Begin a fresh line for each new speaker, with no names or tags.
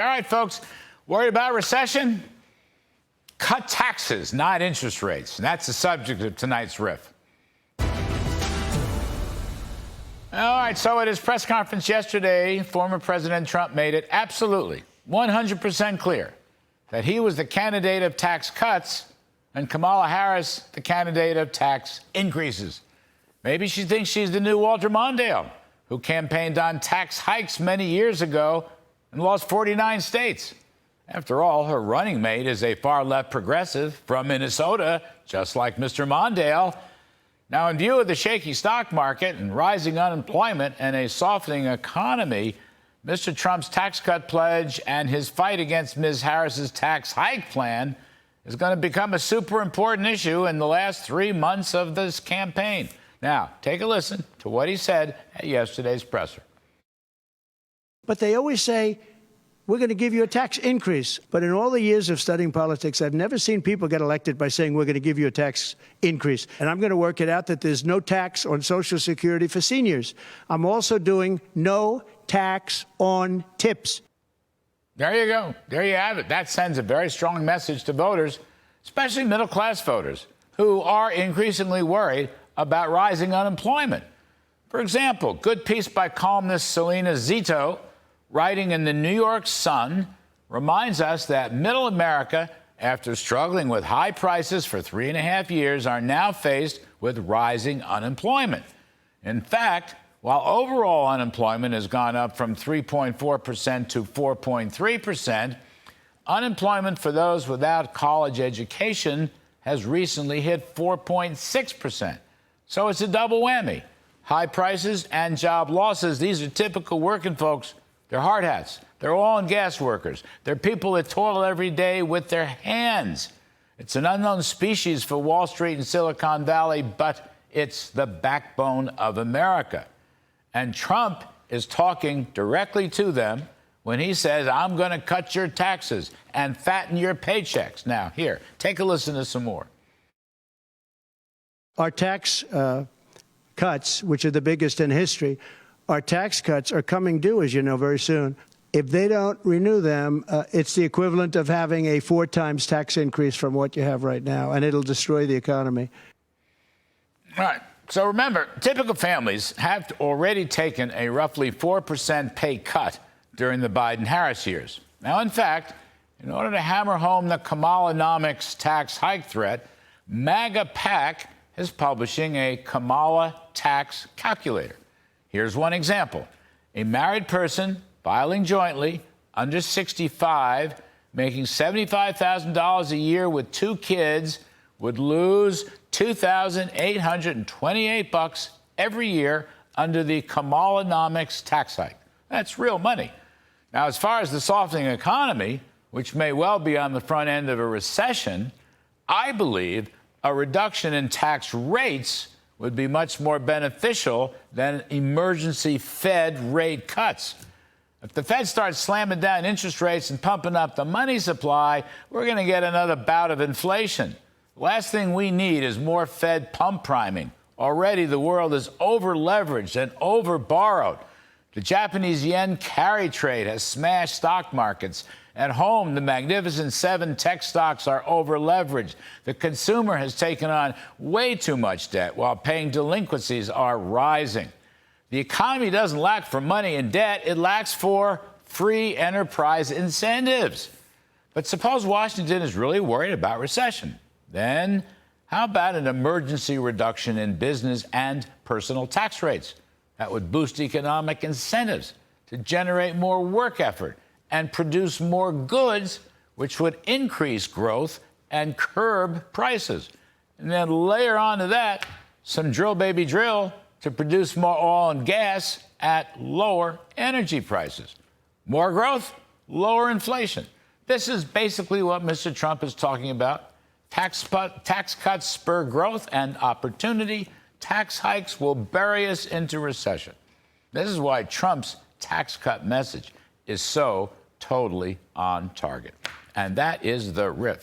All right, folks, worried about recession? Cut taxes, not interest rates. And that's the subject of tonight's riff. All right, so at his press conference yesterday, former President Trump made it absolutely 100% clear that he was the candidate of tax cuts and Kamala Harris the candidate of tax increases. Maybe she thinks she's the new Walter Mondale, who campaigned on tax hikes many years ago and lost 49 states. After all, her running mate is a far-left progressive from Minnesota, just like Mr. Mondale. Now, in view of the shaky stock market and rising unemployment and a softening economy, Mr. Trump's tax cut pledge and his fight against Ms. Harris's tax hike plan is going to become a super important issue in the last 3 months of this campaign. Now, take a listen to what he said at yesterday's presser.
But they always say, we're going to give you a tax increase. But in all the years of studying politics, I've never seen people get elected by saying, we're going to give you a tax increase. And I'm going to work it out that there's no tax on Social Security for seniors. I'm also doing no tax on tips.
There you go. There you have it. That sends a very strong message to voters, especially middle-class voters, who are increasingly worried about rising unemployment. For example, good piece by columnist Selena Zito, writing in the New York Sun, reminds us that middle America, after struggling with high prices for 3.5 years, are now faced with rising unemployment. In fact, while overall unemployment has gone up from 3.4% to 4.3%, unemployment for those without college education has recently hit 4.6%. So it's a double whammy. High prices and job losses. These are typical working folks. They're hard hats. They're oil and gas workers. They're people that toil every day with their hands. It's an unknown species for Wall Street and Silicon Valley, but it's the backbone of America. And Trump is talking directly to them when he says, I'm going to cut your taxes and fatten your paychecks. Now, here, take a listen to some more.
Our tax cuts, which are the biggest in history, our tax cuts are coming due, as you know, very soon. If they don't renew them, it's the equivalent of having a 4 times tax increase from what you have right now, and it'll destroy the economy.
All right. So remember, typical families have already taken a roughly 4% pay cut during the Biden-Harris years. Now, in fact, in order to hammer home the Kamala-nomics tax hike threat, MAGA PAC is publishing a Kamala tax calculator. Here's one example. A married person filing jointly, under 65, making $75,000 a year with 2 kids, would lose $2,828 every year under the Kamala-nomics tax hike. That's real money. Now, as far as the softening economy, which may well be on the front end of a recession, I believe a reduction in tax rates would be much more beneficial than emergency Fed rate cuts. If the Fed starts slamming down interest rates and pumping up the money supply, we're going to get another bout of inflation. The last thing we need is more Fed pump priming. Already the world is over-leveraged and over-borrowed. The Japanese yen carry trade has smashed stock markets. At home, the Magnificent Seven tech stocks are over-leveraged. The consumer has taken on way too much debt while paying delinquencies are rising. The economy doesn't lack for money and debt. It lacks for free enterprise incentives. But suppose Washington is really worried about recession. Then how about an emergency reduction in business and personal tax rates? That would boost economic incentives to generate more work effort and produce more goods, which would increase growth and curb prices. And then layer onto that some drill, baby, drill to produce more oil and gas at lower energy prices. More growth, lower inflation. This is basically what Mr. Trump is talking about. Tax cuts spur growth and opportunity. Tax hikes will bury us into recession. This is why Trump's tax cut message is so totally on target. And that is the riff.